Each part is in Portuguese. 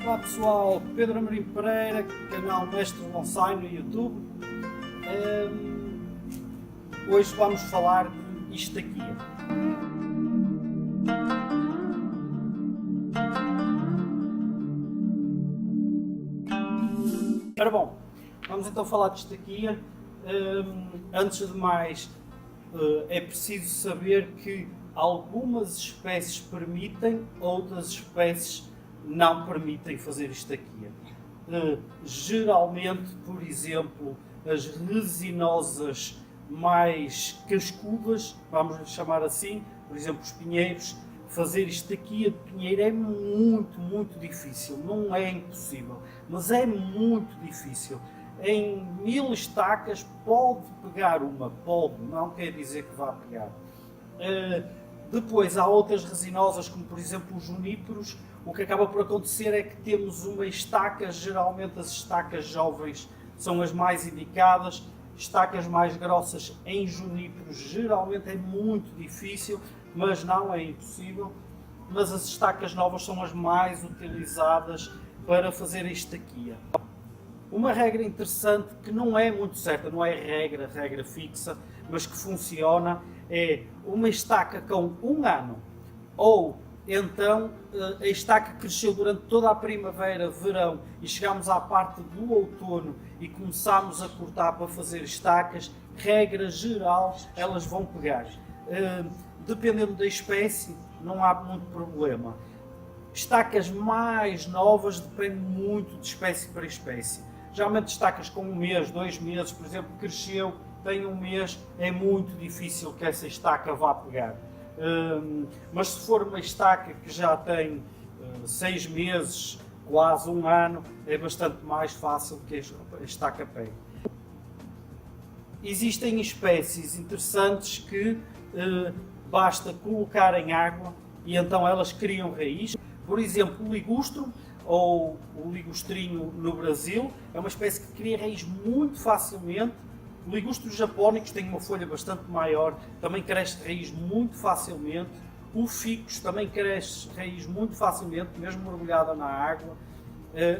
Olá pessoal, Pedro Amorim Pereira, canal Mestre Bonsai no YouTube. Hoje vamos falar de estaquia. Ora bom, vamos então falar de estaquia. Antes de mais, é preciso saber que algumas espécies permitem, outras espécies não permitem fazer estaquia. Geralmente, por exemplo, as resinosas mais cascudas, vamos chamar assim, por exemplo os pinheiros, fazer estaquia de pinheiro é muito difícil, não é impossível, mas é muito difícil. Em 1000 estacas pode pegar uma, pode, não quer dizer que vá pegar. Depois há outras resinosas, como por exemplo os juníperos. O que acaba por acontecer é que temos uma estaca, geralmente as estacas jovens são as mais indicadas, estacas mais grossas em juníperos geralmente é muito difícil, mas não é impossível. Mas as estacas novas são as mais utilizadas para fazer a estaquia. Uma regra interessante que não é muito certa, não é regra fixa, mas que funciona, é uma estaca com 1 ano ou então a estaca cresceu durante toda a primavera, verão e chegamos à parte do outono e começamos a cortar para fazer estacas, regra geral, elas vão pegar. Dependendo da espécie, não há muito problema. Estacas mais novas dependem muito de espécie para espécie. Geralmente estacas com 1 mês, 2 meses, por exemplo, cresceu, tem 1 mês, é muito difícil que essa estaca vá pegar. Mas se for uma estaca que já tem 6 meses, quase 1 ano, é bastante mais fácil que a estaca pegue. Existem espécies interessantes que basta colocar em água e então elas criam raiz. Por exemplo, o ligustro, ou o ligustrinho no Brasil, é uma espécie que cria raiz muito facilmente. Ligustros japónicos têm uma folha bastante maior, também cresce raiz muito facilmente. O ficus também cresce raiz muito facilmente, mesmo mergulhada na água.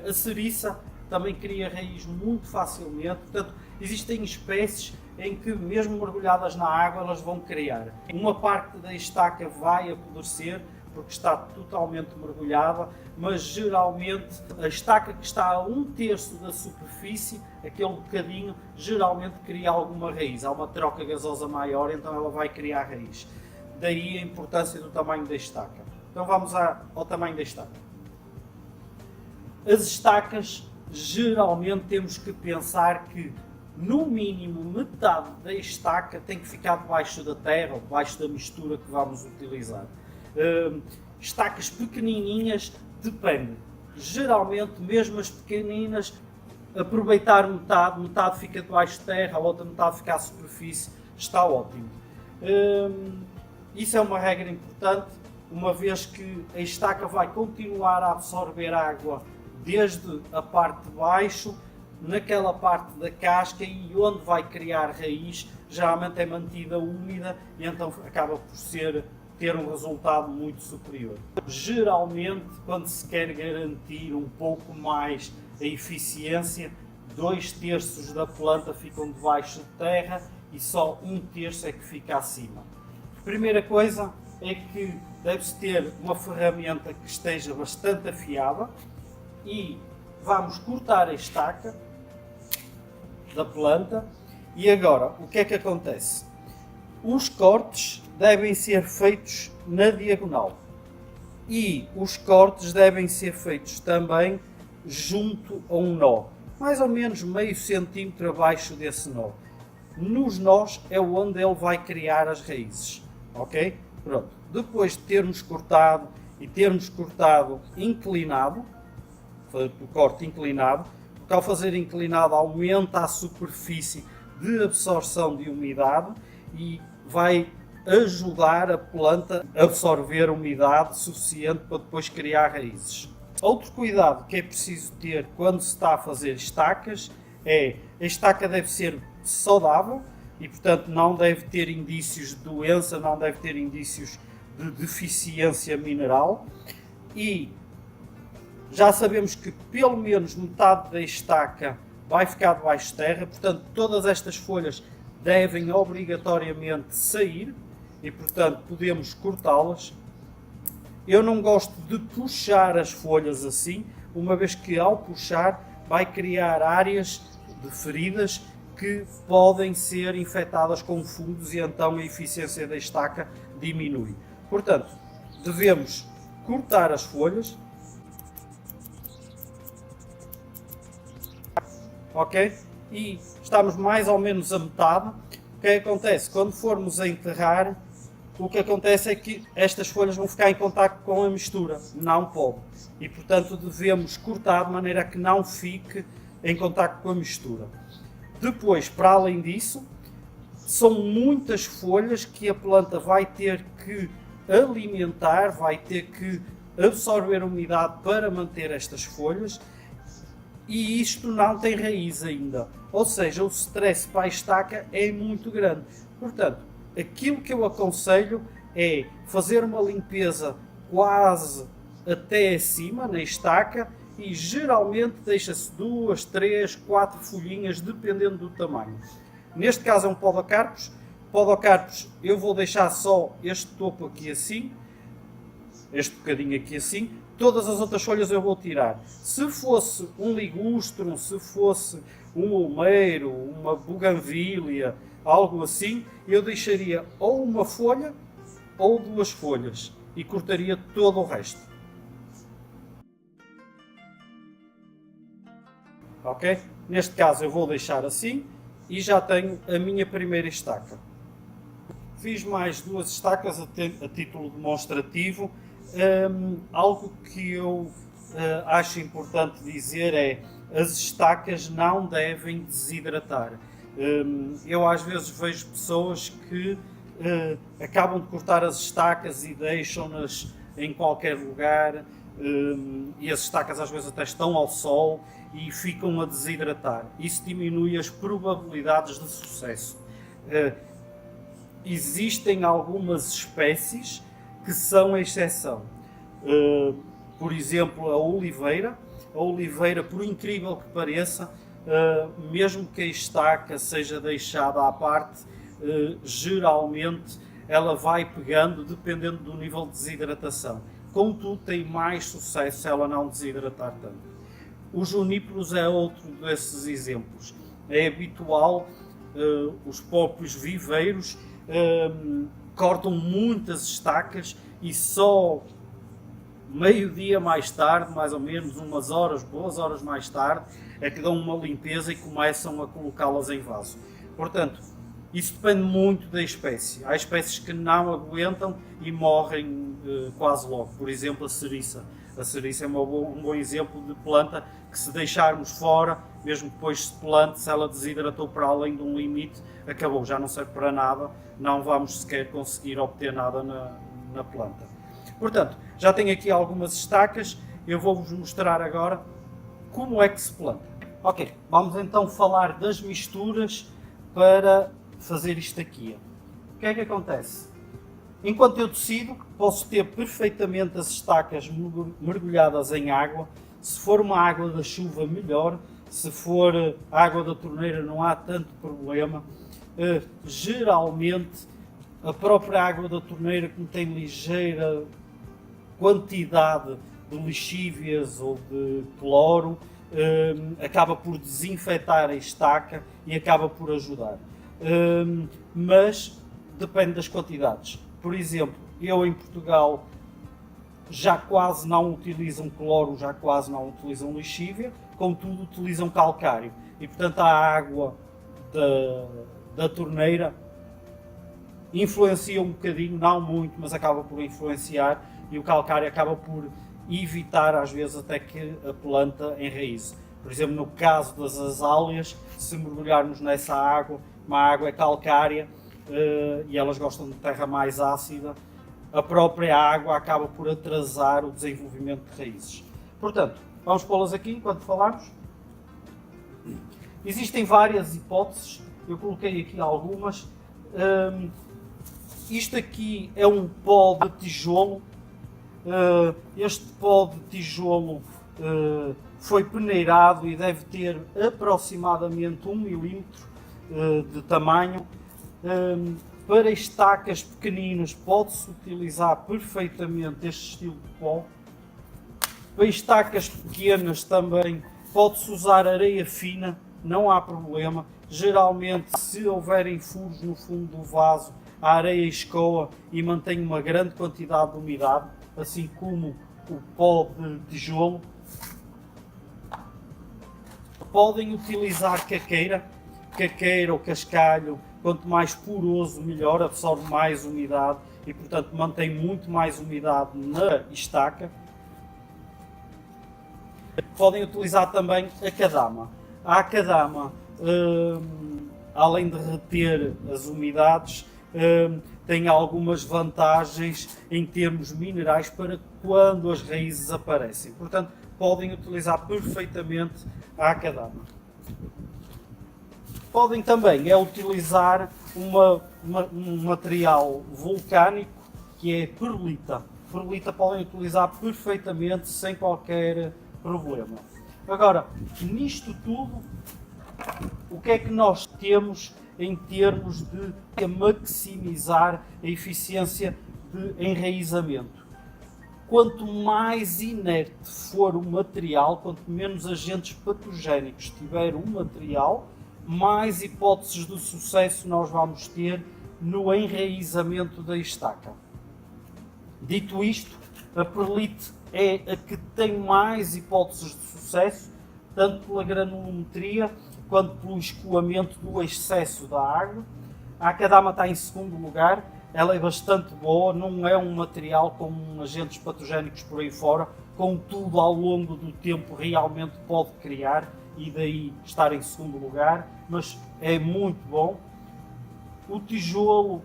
A ceriça também cria raiz muito facilmente. Portanto, existem espécies em que, mesmo mergulhadas na água, elas vão criar. Uma parte da estaca vai apodrecer, porque está totalmente mergulhada, mas geralmente a estaca que está a 1/3 da superfície, aquele bocadinho, geralmente cria alguma raiz. Há uma troca gasosa maior, então ela vai criar raiz. Daí a importância do tamanho da estaca. Então vamos ao tamanho da estaca. As estacas, geralmente temos que pensar que no mínimo metade da estaca tem que ficar debaixo da terra, ou debaixo da mistura que vamos utilizar. Estacas pequenininhas depende. Geralmente, mesmo as pequeninas, aproveitar metade fica debaixo de terra, a outra metade fica à superfície, está ótimo. Isso é uma regra importante, uma vez que a estaca vai continuar a absorver água desde a parte de baixo, naquela parte da casca, e onde vai criar raiz, geralmente é mantida úmida e então acaba por ter um resultado muito superior. Geralmente, quando se quer garantir um pouco mais a eficiência, 2/3 da planta ficam debaixo de terra e só 1/3 é que fica acima. A primeira coisa é que deve-se ter uma ferramenta que esteja bastante afiada e vamos cortar a estaca da planta. E agora, o que é que acontece? Os cortes devem ser feitos na diagonal e os cortes devem ser feitos também junto a um nó, mais ou menos meio centímetro abaixo desse nó. Nos nós é onde ele vai criar as raízes, ok? Pronto. Depois de termos cortado e termos cortado inclinado, o corte inclinado, porque ao fazer inclinado aumenta a superfície de absorção de umidade e vai ajudar a planta a absorver umidade suficiente para depois criar raízes. Outro cuidado que é preciso ter quando se está a fazer estacas é a estaca deve ser saudável e, portanto, não deve ter indícios de doença, não deve ter indícios de deficiência mineral e Já sabemos que pelo menos metade da estaca vai ficar debaixo de terra, portanto todas estas folhas devem obrigatoriamente sair e portanto podemos cortá-las. Eu não gosto de puxar as folhas assim, uma vez que ao puxar vai criar áreas de feridas que podem ser infectadas com fungos e então a eficiência da estaca diminui. Portanto, devemos cortar as folhas. Ok? E estamos mais ou menos a metade. O que acontece? Quando formos a enterrar, o que acontece é que estas folhas vão ficar em contacto com a mistura. Não pode. E portanto devemos cortar de maneira que não fique em contacto com a mistura. Depois, para além disso, são muitas folhas que a planta vai ter que alimentar, vai ter que absorver umidade para manter estas folhas. E isto não tem raiz ainda, ou seja, o stress para a estaca é muito grande. Portanto, aquilo que eu aconselho é fazer uma limpeza quase até acima na estaca e geralmente deixa-se 2, 3, 4 folhinhas dependendo do tamanho. Neste caso é um podocarpus. Podocarpus eu vou deixar só este topo aqui assim, este bocadinho aqui assim. Todas as outras folhas eu vou tirar. Se fosse um ligustrum, se fosse um olmeiro, uma buganvília, algo assim, eu deixaria ou uma folha ou 2 folhas e cortaria todo o resto. Ok? Neste caso eu vou deixar assim e já tenho a minha primeira estaca. Fiz mais 2 estacas a título demonstrativo. Algo que eu acho importante dizer é as estacas não devem desidratar. Eu às vezes vejo pessoas que acabam de cortar as estacas e deixam-nas em qualquer lugar e as estacas às vezes até estão ao sol e ficam a desidratar. Isso diminui as probabilidades de sucesso. Existem algumas espécies que são a exceção. Por exemplo, a oliveira. A oliveira, por incrível que pareça, mesmo que a estaca seja deixada à parte, geralmente ela vai pegando dependendo do nível de desidratação. Contudo, tem mais sucesso se ela não desidratar tanto. Os juníperos é outro desses exemplos. É habitual os próprios viveiros cortam muitas estacas e só meio-dia mais tarde, mais ou menos, umas horas, 2 horas mais tarde, é que dão uma limpeza e começam a colocá-las em vaso. Portanto, isso depende muito da espécie. Há espécies que não aguentam e morrem quase logo. Por exemplo, a ceriça. A ceriça é um bom exemplo de planta que, se deixarmos fora, mesmo depois se plante, se ela desidratou para além de um limite, acabou, já não serve para nada, não vamos sequer conseguir obter nada na planta. Portanto, já tenho aqui algumas estacas, eu vou-vos mostrar agora como é que se planta. Ok, vamos então falar das misturas para fazer isto aqui. O que é que acontece? Enquanto eu decido, posso ter perfeitamente as estacas mergulhadas em água. Se for uma água da chuva, melhor. Se for água da torneira, não há tanto problema. Geralmente, a própria água da torneira, como tem ligeira quantidade de lixívias ou de cloro, acaba por desinfetar a estaca e acaba por ajudar. Mas depende das quantidades. Por exemplo, eu em Portugal já quase não utilizam cloro, já quase não utilizam lixívia, contudo utilizam calcário. E portanto a água da torneira influencia um bocadinho, não muito, mas acaba por influenciar, e o calcário acaba por evitar às vezes até que a planta enraize. Por exemplo, no caso das azáleas, se mergulharmos nessa água, uma água é calcária, e elas gostam de terra mais ácida, a própria água acaba por atrasar o desenvolvimento de raízes. Portanto, vamos pô-las aqui enquanto falamos. Existem várias hipóteses, eu coloquei aqui algumas. Isto aqui é um pó de tijolo. Este pó de tijolo foi peneirado e deve ter aproximadamente 1 milímetro de tamanho. Para estacas pequeninas pode-se utilizar perfeitamente este estilo de pó. Para estacas pequenas também pode-se usar areia fina, não há problema. Geralmente, se houverem furos no fundo do vaso, a areia escoa e mantém uma grande quantidade de umidade, assim como o pó de tijolo. Podem utilizar caqueira ou cascalho. Quanto mais poroso, melhor, absorve mais umidade e, portanto, mantém muito mais umidade na estaca. Podem utilizar também a cadama. A cadama, além de reter as umidades, tem algumas vantagens em termos minerais para quando as raízes aparecem. Portanto, podem utilizar perfeitamente a cadama. Podem também utilizar um material vulcânico que é perlita. Perlita podem utilizar perfeitamente sem qualquer problema. Agora, nisto tudo, o que é que nós temos em termos de maximizar a eficiência de enraizamento? Quanto mais inerte for o material, quanto menos agentes patogénicos tiver o material, mais hipóteses de sucesso nós vamos ter no enraizamento da estaca. Dito isto, a perlite é a que tem mais hipóteses de sucesso, tanto pela granulometria quanto pelo escoamento do excesso da água. A cadama está em segundo lugar, ela é bastante boa, não é um material com agentes patogénicos por aí fora, contudo ao longo do tempo realmente pode criar e daí estar em segundo lugar, mas é muito bom. O tijolo,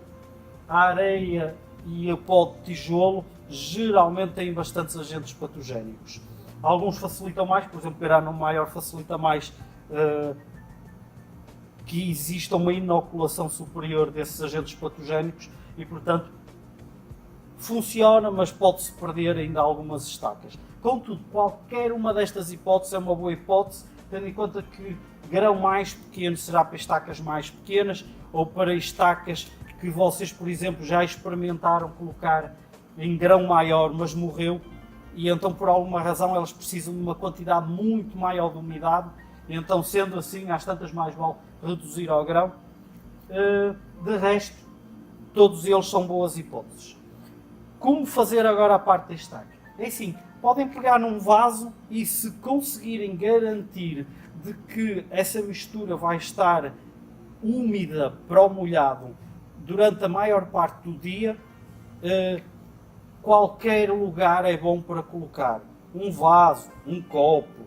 a areia e o pó de tijolo geralmente têm bastantes agentes patogénicos. Alguns facilitam mais, por exemplo, o grano maior facilita mais que exista uma inoculação superior desses agentes patogénicos e, portanto, funciona, mas pode-se perder ainda algumas estacas. Contudo, qualquer uma destas hipóteses é uma boa hipótese, tendo em conta que grão mais pequeno será para estacas mais pequenas ou para estacas que vocês, por exemplo, já experimentaram colocar em grão maior, mas morreu, e então por alguma razão elas precisam de uma quantidade muito maior de umidade, e então sendo assim, às tantas mais vale reduzir ao grão. De resto, todos eles são boas hipóteses. Como fazer agora a parte da estaca? É assim, podem pegar num vaso e se conseguirem garantir de que essa mistura vai estar úmida para o molhado durante a maior parte do dia, qualquer lugar é bom para colocar. Um vaso, um copo,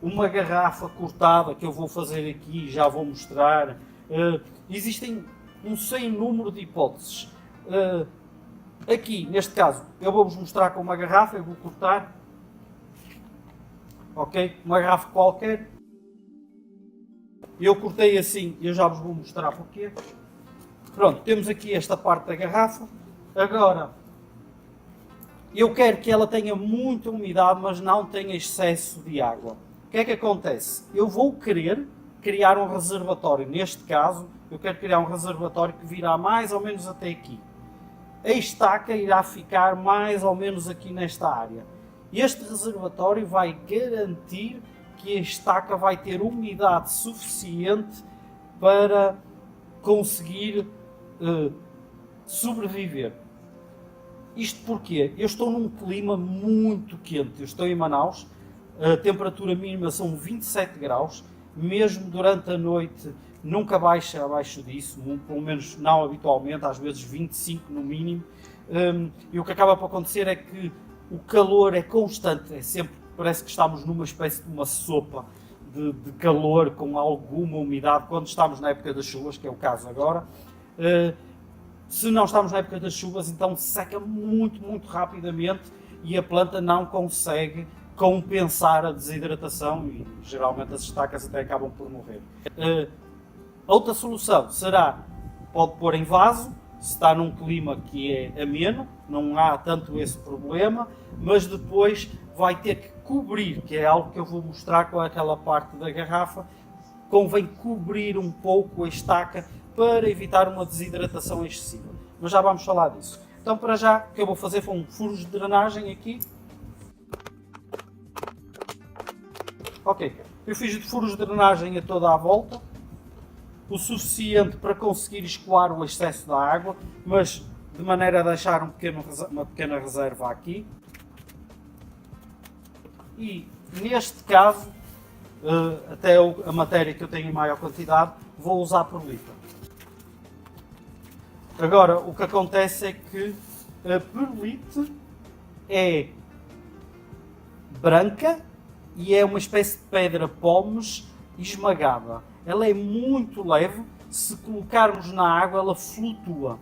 uma garrafa cortada que eu vou fazer aqui e já vou mostrar. Existem um sem número de hipóteses. Aqui, neste caso, eu vou-vos mostrar com uma garrafa, eu vou cortar. Ok? Uma garrafa qualquer. Eu cortei assim, eu já vos vou mostrar porquê. Pronto, temos aqui esta parte da garrafa. Agora, eu quero que ela tenha muita umidade, mas não tenha excesso de água. O que é que acontece? Eu vou querer criar um reservatório. Neste caso, eu quero criar um reservatório que virá mais ou menos até aqui. A estaca irá ficar mais ou menos aqui nesta área. Este reservatório vai garantir que a estaca vai ter umidade suficiente para conseguir sobreviver. Isto porque eu estou num clima muito quente. Eu estou em Manaus, a temperatura mínima são 27 graus, mesmo durante a noite nunca baixa abaixo disso, pelo menos não habitualmente, às vezes 25 no mínimo. E o que acaba por acontecer é que o calor é constante, é sempre, parece que estamos numa espécie de uma sopa de calor com alguma umidade, quando estamos na época das chuvas, que é o caso agora. Se não estamos na época das chuvas, então seca muito, muito rapidamente e a planta não consegue compensar a desidratação e geralmente as estacas até acabam por morrer. Outra solução será, pode pôr em vaso, se está num clima que é ameno, não há tanto esse problema, mas depois vai ter que cobrir, que é algo que eu vou mostrar com aquela parte da garrafa, convém cobrir um pouco a estaca para evitar uma desidratação excessiva. Mas já vamos falar disso. Então, para já, o que eu vou fazer foi um furos de drenagem aqui. Ok, eu fiz de furos de drenagem a toda a volta, o suficiente para conseguir escoar o excesso da água, mas de maneira a deixar uma pequena reserva aqui. E neste caso, até a matéria que eu tenho em maior quantidade, vou usar por litro. Agora, o que acontece é que a perlite é branca e é uma espécie de pedra pómez esmagada. Ela é muito leve, se colocarmos na água ela flutua.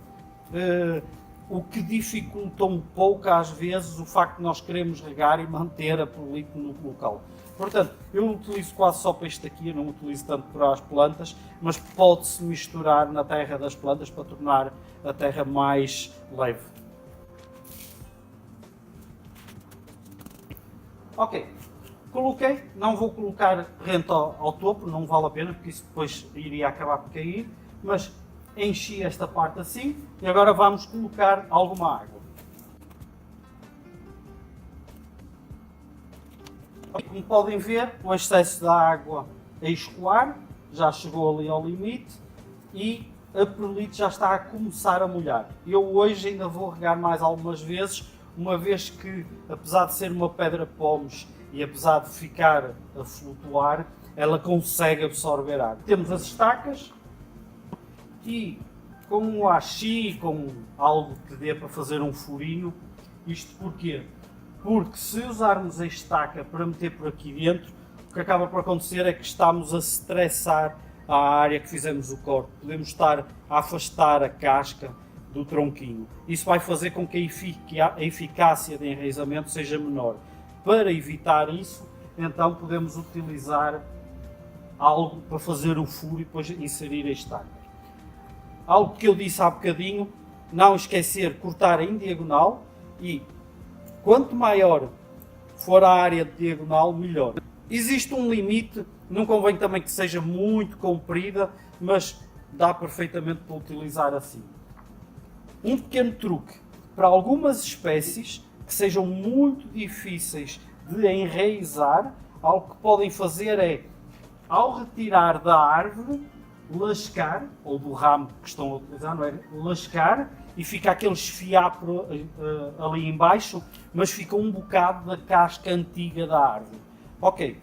O que dificulta um pouco às vezes o facto de nós queremos regar e manter a perlite no local. Portanto, eu utilizo quase só para isto aqui, eu não utilizo tanto para as plantas, mas pode-se misturar na terra das plantas para tornar a terra mais leve. Ok, coloquei, não vou colocar rente ao topo, não vale a pena, porque isso depois iria acabar por cair, mas enchi esta parte assim e agora vamos colocar alguma água. Como podem ver, o excesso da água a escoar já chegou ali ao limite e a perlite já está a começar a molhar. Eu hoje ainda vou regar mais algumas vezes, uma vez que, apesar de ser uma pedra pómez e apesar de ficar a flutuar, ela consegue absorver água. Temos as estacas e com um axi, com algo que dê para fazer um furinho. Isto porquê? Porque se usarmos a estaca para meter por aqui dentro, o que acaba por acontecer é que estamos a estressar a área que fizemos o corte. Podemos estar a afastar a casca do tronquinho. Isso vai fazer com que a eficácia de enraizamento seja menor. Para evitar isso, então podemos utilizar algo para fazer o furo e depois inserir a estaca. Algo que eu disse há bocadinho, não esquecer cortar em diagonal e quanto maior for a área de diagonal, melhor. Existe um limite, não convém também que seja muito comprida, mas dá perfeitamente para utilizar assim. Um pequeno truque para algumas espécies que sejam muito difíceis de enraizar, algo que podem fazer é, ao retirar da árvore, lascar, ou do ramo que estão a utilizar, não é? Lascar, e fica aquele esfiapo ali embaixo, mas fica um bocado da casca antiga da árvore. Ok,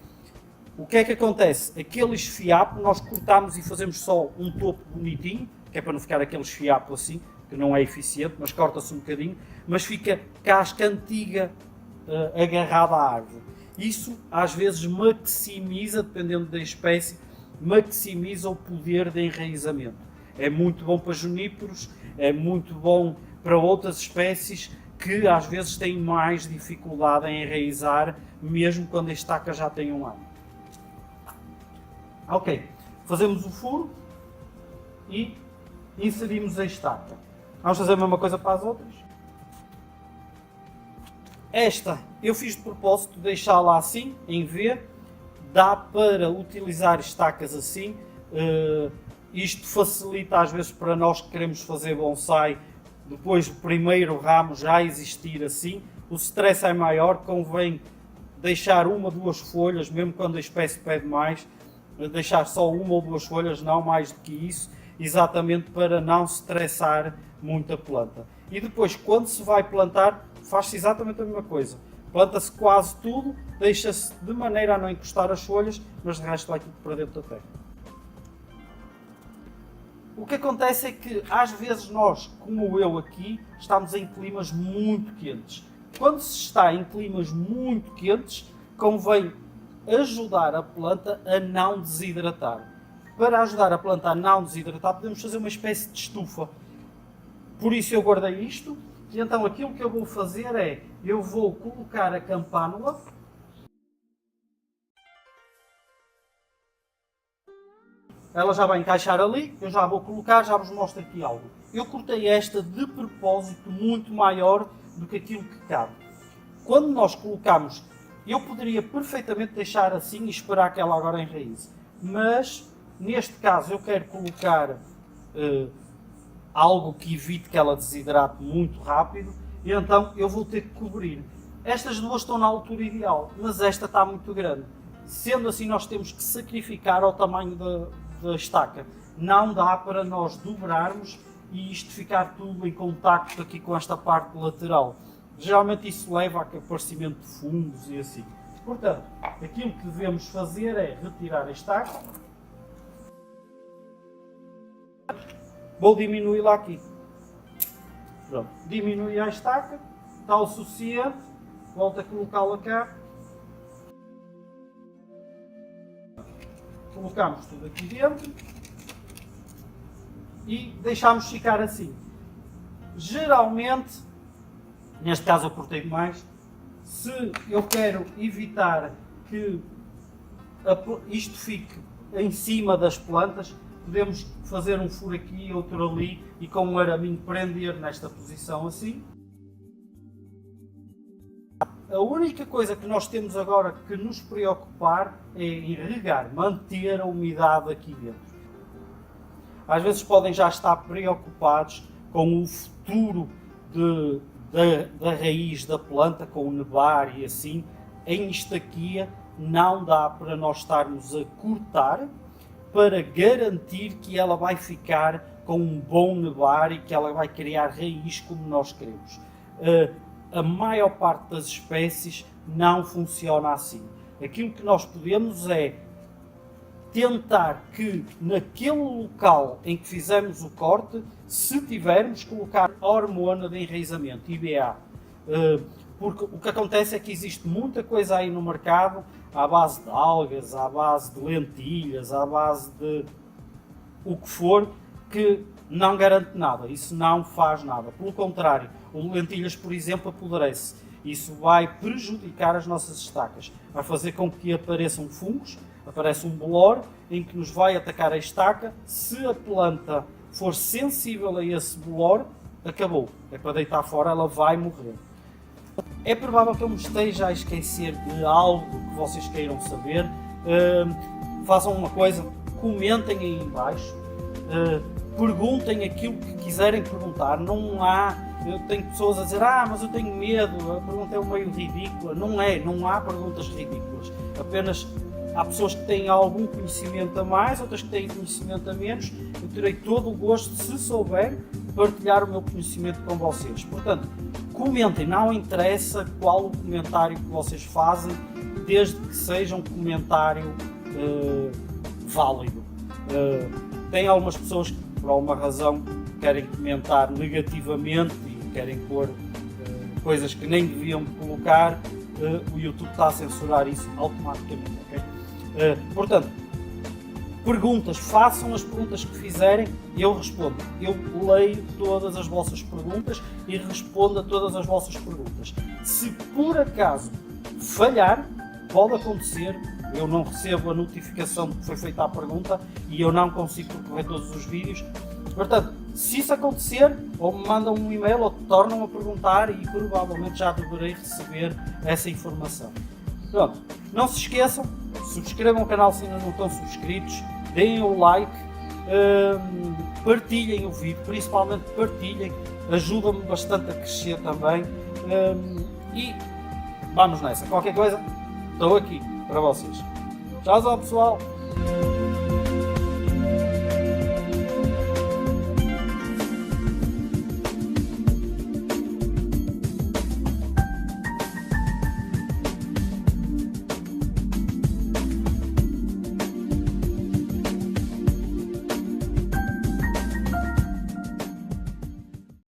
o que é que acontece? Aquele esfiapo nós cortamos e fazemos só um topo bonitinho, que é para não ficar aquele esfiapo assim, que não é eficiente, mas corta-se um bocadinho, mas fica casca antiga agarrada à árvore. Isso às vezes maximiza, dependendo da espécie, maximiza o poder de enraizamento. É muito bom para juníperos, é muito bom para outras espécies que às vezes têm mais dificuldade em enraizar, mesmo quando a estaca já tem um ano. Ok, fazemos o furo e inserimos a estaca. Vamos fazer a mesma coisa para as outras. Esta eu fiz de propósito deixá-la assim, em V. Dá para utilizar estacas assim. Isto facilita às vezes para nós que queremos fazer bonsai, depois do primeiro ramo já existir assim. O stress é maior, convém deixar uma ou duas folhas, mesmo quando a espécie pede mais, deixar só uma ou duas folhas, não mais do que isso, exatamente para não estressar muito a planta. E depois, quando se vai plantar, faz-se exatamente a mesma coisa. Planta-se quase tudo, deixa-se de maneira a não encostar as folhas, mas de resto vai tudo para dentro da terra. O que acontece é que às vezes nós, como eu aqui, estamos em climas muito quentes. Quando se está em climas muito quentes, convém ajudar a planta a não desidratar. Para ajudar a planta a não desidratar, podemos fazer uma espécie de estufa. Por isso eu guardei isto, e então aquilo que eu vou fazer é, eu vou colocar a campânula, ela já vai encaixar ali, eu já vou colocar, já vos mostro aqui algo. Eu cortei esta de propósito muito maior do que aquilo que cabe. Quando nós colocamos Eu poderia perfeitamente deixar assim e esperar que ela agora enraize, mas neste caso eu quero colocar algo que evite que ela desidrate muito rápido, e então eu vou ter que cobrir. Estas duas estão na altura ideal, mas esta está muito grande. Sendo assim, nós temos que sacrificar ao tamanho da estaca. Não dá para nós dobrarmos e isto ficar tudo em contacto aqui com esta parte lateral. Geralmente isso leva a aparecimento de fungos e assim. Portanto, aquilo que devemos fazer é retirar a estaca. Vou diminuí-la aqui. Pronto, diminui a estaca, está o suficiente. Volto a colocá-la cá. Colocamos tudo aqui dentro e deixamos ficar assim. Geralmente, neste caso eu cortei demais, se eu quero evitar que isto fique em cima das plantas, podemos fazer um furo aqui, outro ali e com um araminho prender nesta posição assim. A única coisa que nós temos agora que nos preocupar é em regar, manter a umidade aqui dentro. Às vezes podem já estar preocupados com o futuro da raiz da planta, com o nevar e assim. Em estaquia não dá para nós estarmos a cortar para garantir que ela vai ficar com um bom nevar e que ela vai criar raiz como nós queremos. A maior parte das espécies não funciona assim. Aquilo que nós podemos é tentar que naquele local em que fizemos o corte, se tivermos, colocar a hormona de enraizamento, IBA. Porque o que acontece é que existe muita coisa aí no mercado, à base de algas, à base de lentilhas, à base de o que for, que não garante nada, isso não faz nada. Pelo contrário, o lentilhas, por exemplo, apodrece. Isso vai prejudicar as nossas estacas, vai fazer com que apareçam fungos, aparece um bolor em que nos vai atacar a estaca. Se a planta for sensível a esse bolor, acabou, é para deitar fora, ela vai morrer. É provável que eu me esteja a esquecer de algo que vocês queiram saber. Façam uma coisa, comentem aí em baixo, perguntem aquilo que quiserem perguntar. Não há, eu tenho pessoas a dizer, mas eu tenho medo, a pergunta é meio ridícula. Não há perguntas ridículas, apenas há pessoas que têm algum conhecimento a mais, outras que têm conhecimento a menos. Eu terei todo o gosto, se souber, partilhar o meu conhecimento com vocês. Portanto, comentem, não interessa qual o comentário que vocês fazem, desde que seja um comentário válido. Tem algumas pessoas que, por alguma razão, querem comentar negativamente e querem pôr coisas que nem deviam colocar. O YouTube está a censurar isso automaticamente. Okay? Portanto, perguntas, façam as perguntas que fizerem e eu respondo. Eu leio todas as vossas perguntas e respondo a todas as vossas perguntas. Se por acaso falhar, pode acontecer, eu não recebo a notificação de que foi feita a pergunta e eu não consigo percorrer todos os vídeos. Portanto, se isso acontecer, ou me mandam um e-mail ou tornam a perguntar e provavelmente já deverei receber essa informação. Pronto, não se esqueçam, subscrevam o canal se ainda não estão subscritos, deem o like, partilhem o vídeo, principalmente partilhem, ajuda-me bastante a crescer também, e vamos nessa. Qualquer coisa, estou aqui para vocês. Tchau, pessoal!